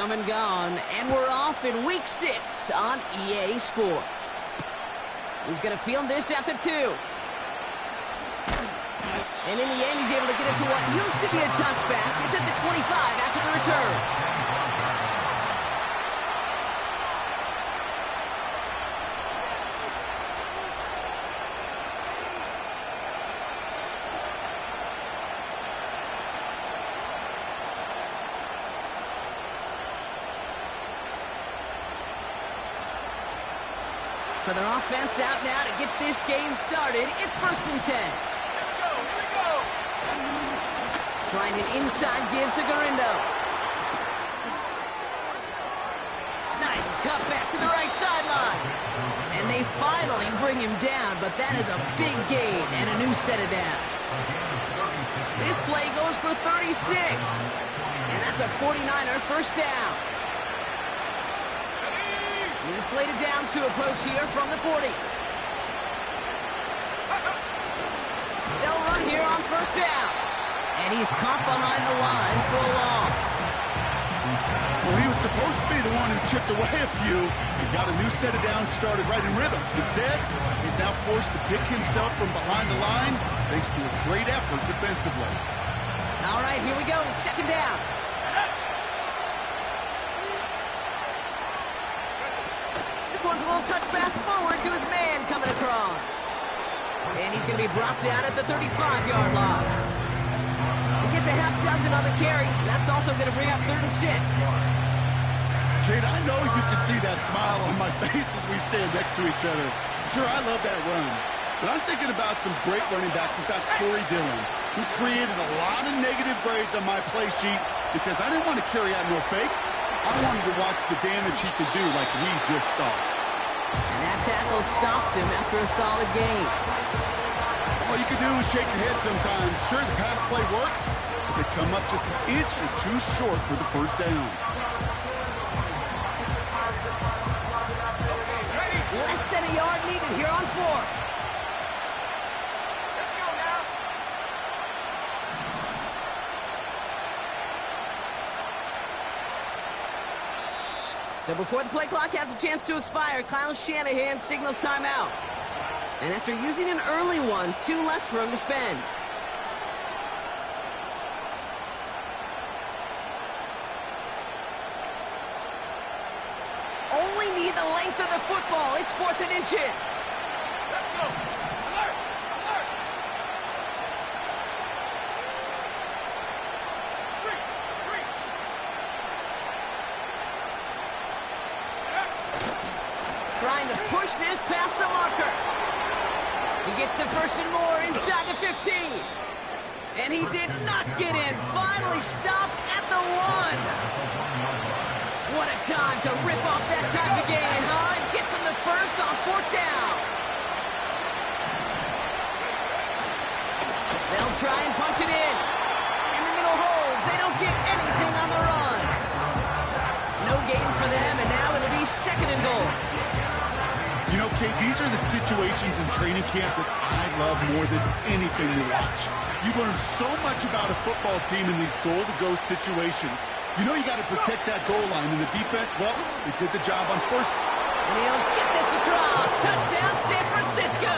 come and gone, and we're off in Week 6 on EA Sports. He's going to field this at the 2. And in the end, he's able to get it to what used to be a touchback. It's at the 25 after the return. So their offense out now to get this game started. It's 1st and 10. Here we go. Trying an inside give to Garindo. Nice cut back to the right sideline. And they finally bring him down, but that is a big gain and a new set of downs. This play goes for 36. And that's a 49er first down. New slated downs to approach here from the 40. They'll run here on 1st down. And he's caught behind the line for a loss. Well, he was supposed to be the one who chipped away a few and got a new set of downs started right in rhythm. Instead, he's now forced to pick himself from behind the line thanks to a great effort defensively. All right, here we go. 2nd down. This one's a little touch pass forward to his man coming across. And he's going to be brought down at the 35-yard line. He gets a half dozen on the carry. That's also going to bring up 3rd and 6. Kate, I know you can see that smile on my face as we stand next to each other. Sure, I love that run. But I'm thinking about some great running backs. In fact, Corey Dillon, who created a lot of negative grades on my play sheet because I didn't want to carry out no fake. I wanted to watch the damage he could do like we just saw. And that tackle stops him after a solid gain. All you can do is shake your head sometimes. Sure, the pass play works, but they come up just an inch or two short for the first down. Less than a yard needed here on 4th. Let's go now. So before the play clock has a chance to expire, Kyle Shanahan signals timeout. And after using an early one, 2 left for him to spend. Only need the length of the football. It's 4th and inches. Let's go. Alert. Alert. 3. Trying to push this past the marker. He gets the 1st and more inside the 15. And he did not get in. Finally stopped at the 1. What a time to rip off that type of gain, huh? He gets him the 1st on 4th down. They'll try and punch it in. And the middle holds. They don't get anything on the run. No gain for them, and now it'll be 2nd and goal. You know, Kate, these are the situations in training camp that I love more than anything to watch. You learn so much about a football team in these goal-to-go situations. You know you got to protect that goal line, and the defense, well, they did the job on 1st. And he'll get this across. Touchdown, San Francisco.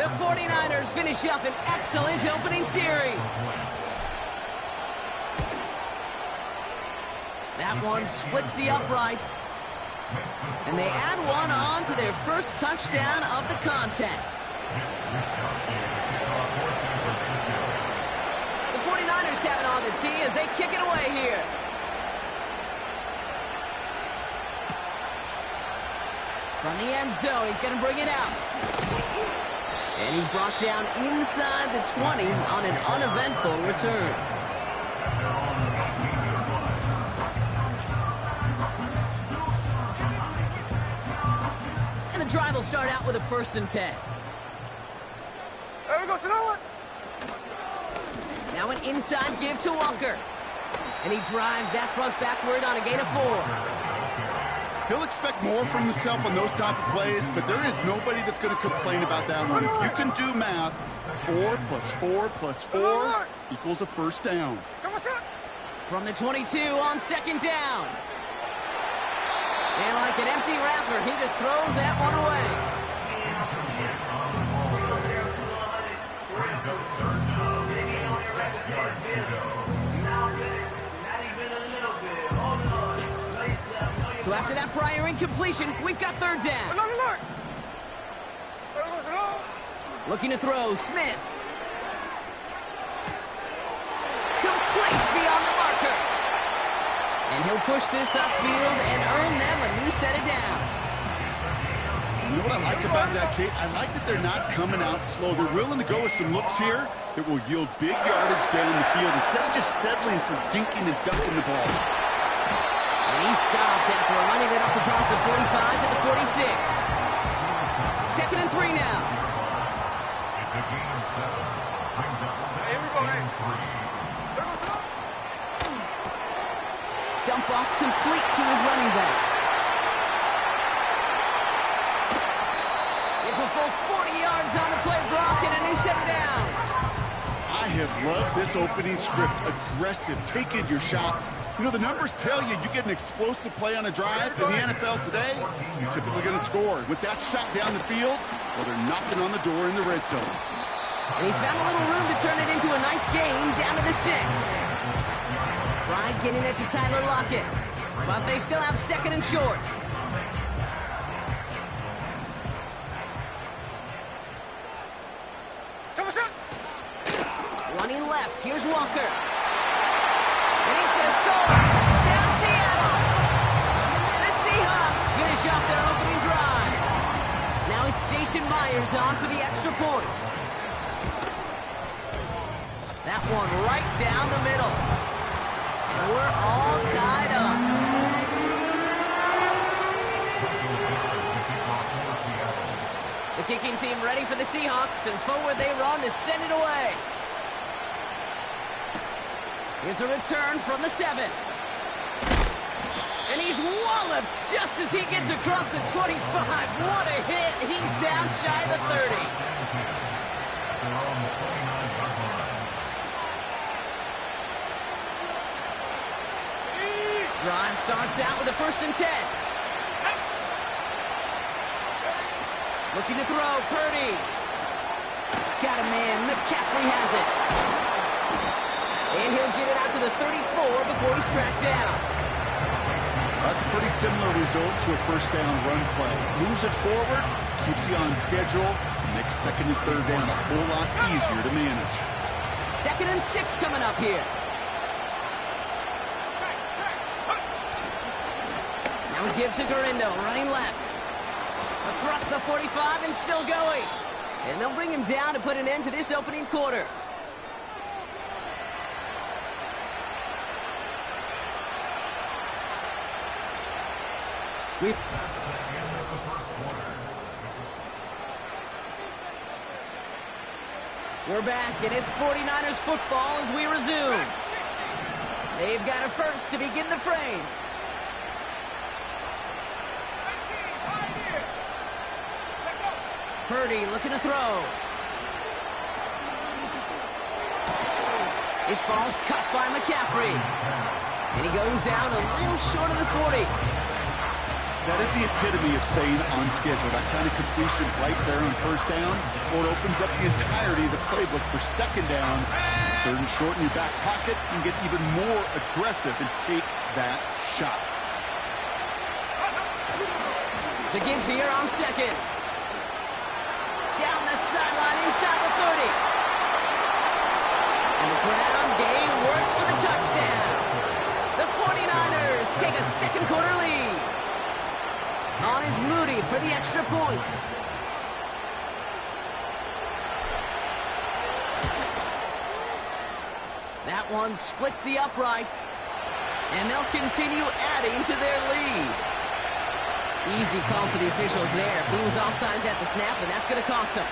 The 49ers finish up an excellent opening series. That one splits the uprights. And they add one on to their first touchdown of the contest. The 49ers have it on the tee as they kick it away here. From the end zone, he's going to bring it out. And he's brought down inside the 20 on an uneventful return. And the drive will start out with a 1st and 10. There we go, Sonoma. Now an inside give to Walker. And he drives that front backward on a gain of 4. He'll expect more from himself on those type of plays, but there is nobody that's going to complain about that one. If you can do math, 4 plus 4 plus 4 equals a 1st down. From the 22 on second down. And like an empty wrapper, he just throws that one away. So after that prior incompletion, we've got third down. Looking to throw, Smith. Complete beyond the marker. And he'll push this upfield and earn them a new set of downs. You know what I like about that, Kate? I like that they're not coming out slow. They're willing to go with some looks here that will yield big yardage down the field instead of just settling for dinking and dunking the ball. And he stopped after running it up across the 45 to the 46. 2nd and 3 now. Here we go, hey. Dump off complete to his running back. It's a full 40 yards on the play, Brock, and a new set of downs. I have loved this opening script. Aggressive, taking your shots. You know, the numbers tell you you get an explosive play on a drive. In the NFL today, you're typically going to score. With that shot down the field, well, they're knocking on the door in the red zone. And he found a little room to turn it into a nice game down to the 6. Tried getting it to Tyler Lockett, but they still have 2nd and short. Running left, here's Walker. And he's going to score. Touchdown, Seattle. The Seahawks finish off their opening drive. Now it's Jason Myers on for the extra point. That one right down the middle. And we're all tied up. The kicking team ready for the Seahawks, and forward they run to send it away. Here's a return from the 7. And he's walloped just as he gets across the 25. What a hit. He's down shy of the 30. Drive starts out with a 1st and 10. Looking to throw, Purdy. Got a man, McCaffrey has it. And he'll get it out to the 34 before he's tracked down. That's a pretty similar result to a 1st down run play. Moves it forward, keeps you on schedule, makes 2nd and 3rd down a whole lot easier to manage. 2nd and 6 coming up here. Now we give to Garindo, running left. Across the 45 and still going. And they'll bring him down to put an end to this opening quarter. We're back, and it's 49ers football as we resume. They've got a 1st to begin the frame. Purdy looking to throw. This ball's cut by McCaffrey. And he goes down a little short of the 40. That is the epitome of staying on schedule. That kind of completion right there on 1st down, or it opens up the entirety of the playbook for 2nd down. 3rd and short in your back pocket, and get even more aggressive and take that shot. The give here on 2nd. Down the sideline inside the 30. And the ground game works for the touchdown. The 49ers take a 2nd quarter lead. On is Moody for the extra point. That one splits the uprights. And they'll continue adding to their lead. Easy call for the officials there. He was offsides at the snap, and that's going to cost him.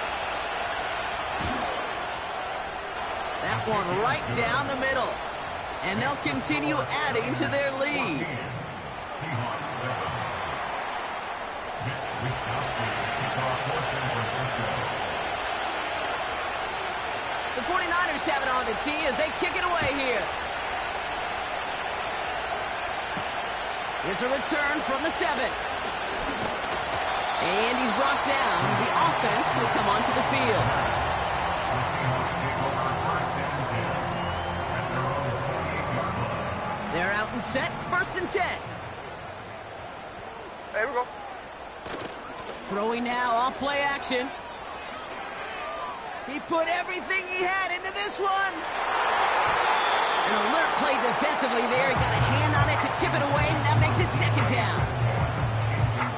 That one right down the middle. And they'll continue adding to their lead. The 49ers have it on the tee as they kick it away here. Here's a return from the 7. And he's brought down. The offense will come onto the field. They're out and set. 1st and 10. There we go. Throwing now off play action. He put everything he had into this one. An alert play defensively there. He got a hand on it to tip it away, and that makes it 2nd down.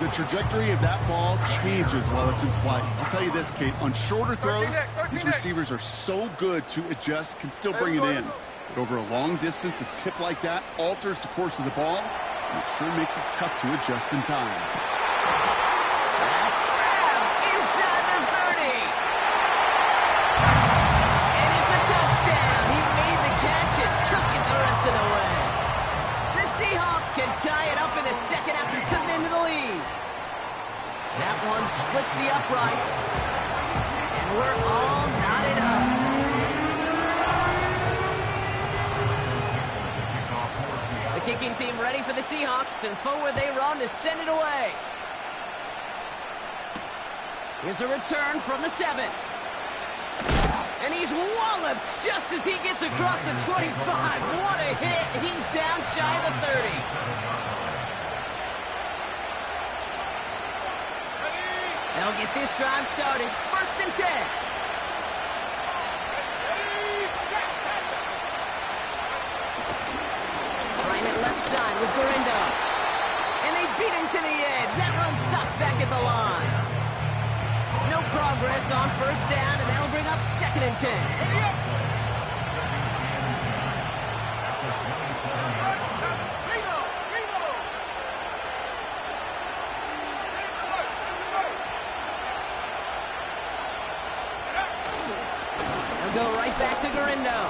The trajectory of that ball changes while it's in flight. I'll tell you this, Kate, on shorter throws, these receivers are so good to adjust, can still bring it in. But over a long distance, a tip like that alters the course of the ball, and it sure makes it tough to adjust in time. That's grabbed inside the 30. And it's a touchdown. He made the catch and took it the rest of the way. The Seahawks can tie it up in the 2nd after cutting into the lead. That one splits the uprights. And we're all knotted up. The kicking team ready for the Seahawks, and forward they run to send it away. Here's a return from the 7. And he's walloped just as he gets across the 25. What a hit. He's down shy of the 30. They'll get this drive started. 1st and 10. Trying it left side with Gorindo. And they beat him to the edge. That run stopped back at the line. No progress on 1st down, and that'll bring up 2nd and 10. They'll go right back to Gorindo.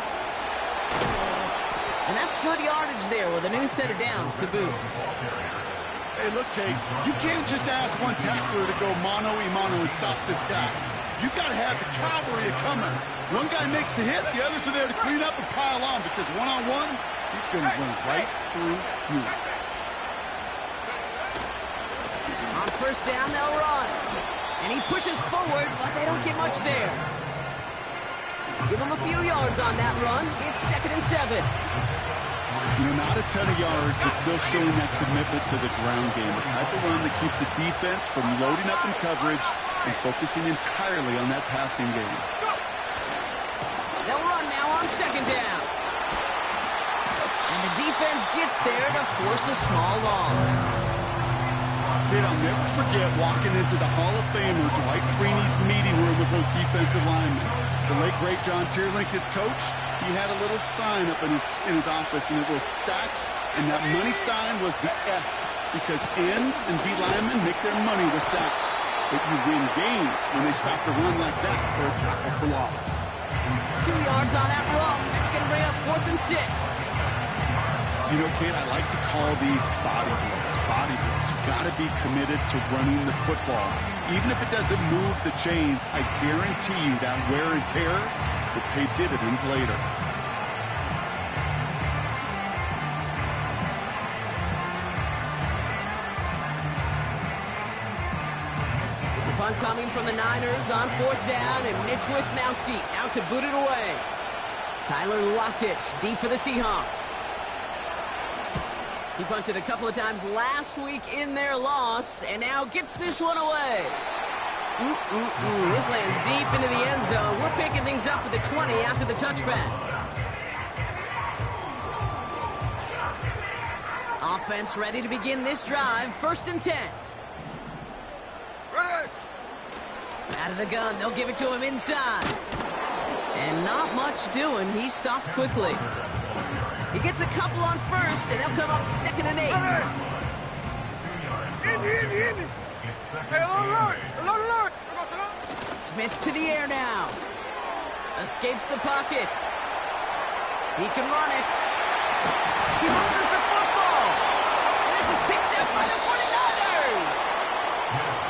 And that's good yardage there with a new set of downs to boot. Hey, look, Kate, you can't just ask one tackler to go mano-a-mano and stop this guy. You got to have the cavalry coming. One guy makes a hit, the others are there to clean up and pile on, because one-on-one, he's going to run right through you. On 1st down, they'll run. And he pushes forward, but they don't get much there. Give him a few yards on that run. It's 2nd and 7. You know, not a ton of yards, but still showing that commitment to the ground game. The type of run that keeps the defense from loading up in coverage and focusing entirely on that passing game. They'll run now on 2nd down. And the defense gets there to force a small loss. Kid, I'll never forget walking into the Hall of Famer Dwight Freeney's meeting room with those defensive linemen. The late, great John Teerlink, his coach, he had a little sign up in his office, and it was sacks, and that money sign was the S, because ends and D linemen make their money with sacks. But you win games when they stop the run like that for a tackle for loss. 2 yards on that run. That's going to bring up 4th and 6. You know, Kate, I like to call these body blows. Body blows. You got to be committed to running the football. Even if it doesn't move the chains, I guarantee you that wear and tear will pay dividends later. It's a punt coming from the Niners on 4th down, and Mitch Wisnowski out to boot it away. Tyler Lockett deep for the Seahawks. He punted a couple of times last week in their loss, and now gets this one away. This lands deep into the end zone. We're picking things up at the 20 after the touchback. Offense ready to begin this drive. 1st and 10. Out of the gun, they'll give it to him inside. And not much doing. He stopped quickly. He gets a couple on 1st, and they'll come up 2nd and 8. Smith to the air now. Escapes the pocket. He can run it. He loses the football. And this is picked up by the 49ers.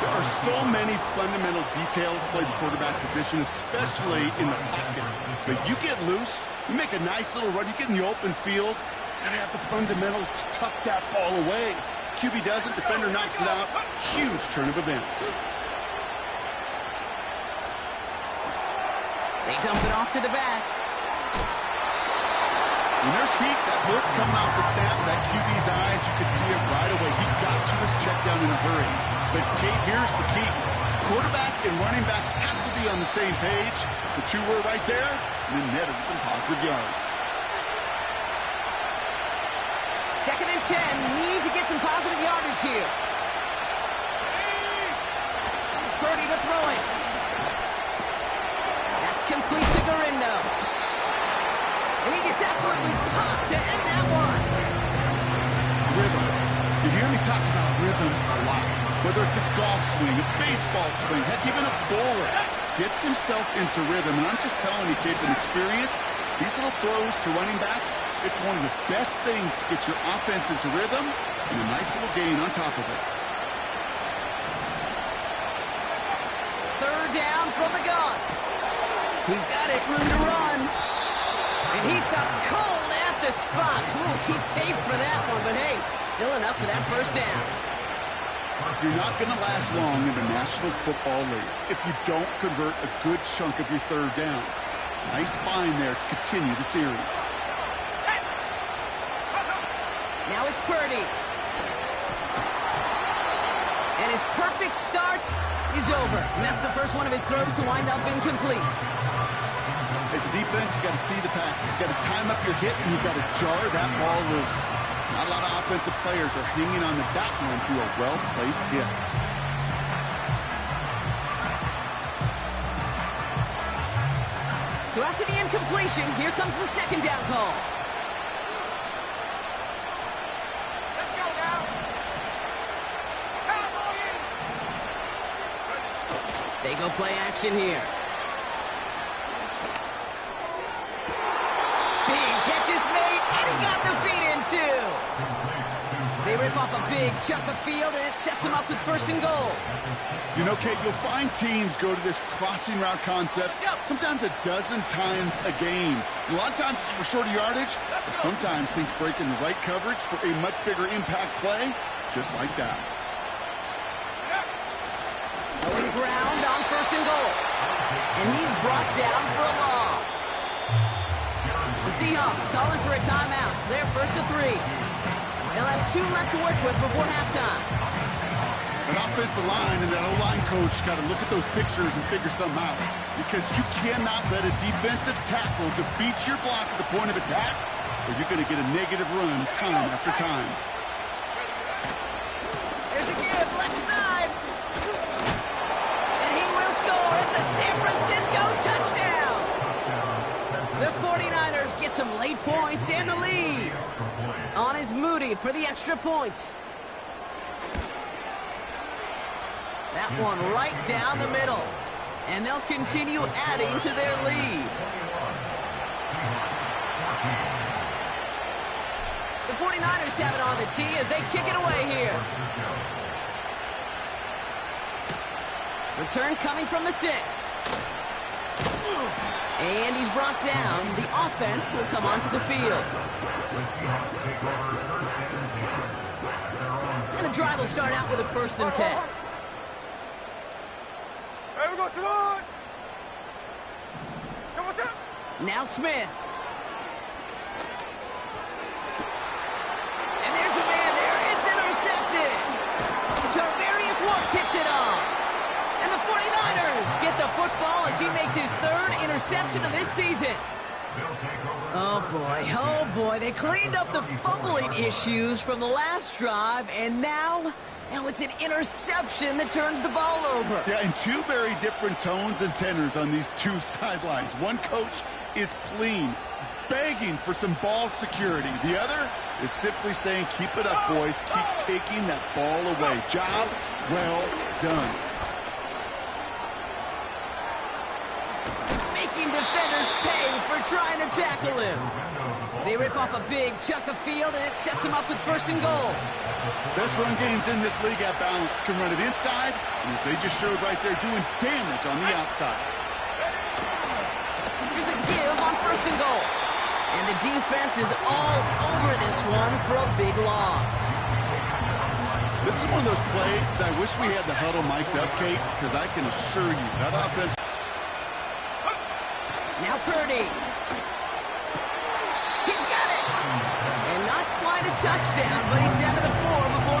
There are so many fundamental details to play the quarterback position, especially in the pocket. But you get loose, you make a nice little run, you get in the open field, you gotta have the fundamentals to tuck that ball away. QB doesn't, defender knocks it out. Huge turn of events. They dump it off to the back. When there's heat, that blitz coming off the snap, that QB's eyes, you could see it right away. He got to his check down in a hurry. But, Kate, here's the key. Quarterback and running back have to be on the same page. The two were right there, and then netted some positive yards. 2nd and 10. Need to get some positive yardage here. Purdy to throw it. That's complete to Garindo. And he gets absolutely popped to end that one. Rhythm. You hear me talk about rhythm a lot. Whether it's a golf swing, a baseball swing, heck, even a bowler gets himself into rhythm. And I'm just telling you, kid, from experience, these little throws to running backs, it's one of the best things to get your offense into rhythm and a nice little gain on top of it. 3rd down from the gun. He's got it, room to run. And he stopped cold at the spot. Ooh, he paid for that one, but hey, still enough for that 1st down. You're not going to last long in the National Football League if you don't convert a good chunk of your 3rd downs. Nice find there to continue the series. Now it's Purdy. And his perfect start is over. And that's the first one of his throws to wind up incomplete. As a defense, you got to see the pass. You got to time up your hit, and you got to jar that ball loose. Not a lot of offensive players are hanging on to that one through a well-placed hit. So after the incompletion, here comes the 2nd down call. Let's go now. They go play action here. Big catch is made, and he got the feet in too. They rip off a big chunk of field, and it sets them up with 1st and goal. You know, Kate, you'll find teams go to this crossing route concept sometimes a dozen times a game. A lot of times it's for shorter yardage, but sometimes things break in the right coverage for a much bigger impact play, just like that. Going ground on 1st and goal. And he's brought down for a loss. The Seahawks calling for a timeout. So they're 1st and 3. They'll have 2 left to work with before halftime. An offensive line and that O-line coach got to look at those pictures and figure something out. Because you cannot let a defensive tackle defeat your block at the point of attack, or you're going to get a negative run time after time. There's a give, left side. And he will score. It's a San Francisco touchdown. The 49ers get some late points and the lead. On is Moody for the extra point. That one right down the middle. And they'll continue adding to their lead. The 49ers have it on the tee as they kick it away here. Return coming from the 6. And he's brought down. The offense will come onto the field. And the drive will start out with a 1st and 10. Hey, we go, Simone. Now Smith. And there's a man there. It's intercepted. Tarvarius Ward picks it up. And the 49ers get the football as he makes his 3rd interception of this season. Oh boy, they cleaned up the fumbling issues from the last drive, and now it's an interception that turns the ball over. Yeah, and 2 very different tones and tenors on these 2 sidelines. One coach is pleading, begging for some ball security. The other is simply saying, keep it up, boys. Keep taking that ball away. Job well done. Making defenders pay for trying to tackle him. They rip off a big chunk of field, and it sets them up with 1st and goal. Best run games in this league at balance. Can run it inside, and as they just showed right there, doing damage on the outside. Here's a give on 1st and goal. And the defense is all over this one for a big loss. is one of those plays that I wish we had the huddle mic'd up, Kate, because I can assure you that offense. Now Purdy. He's got it. And not quite a touchdown, but he's down to the 4 before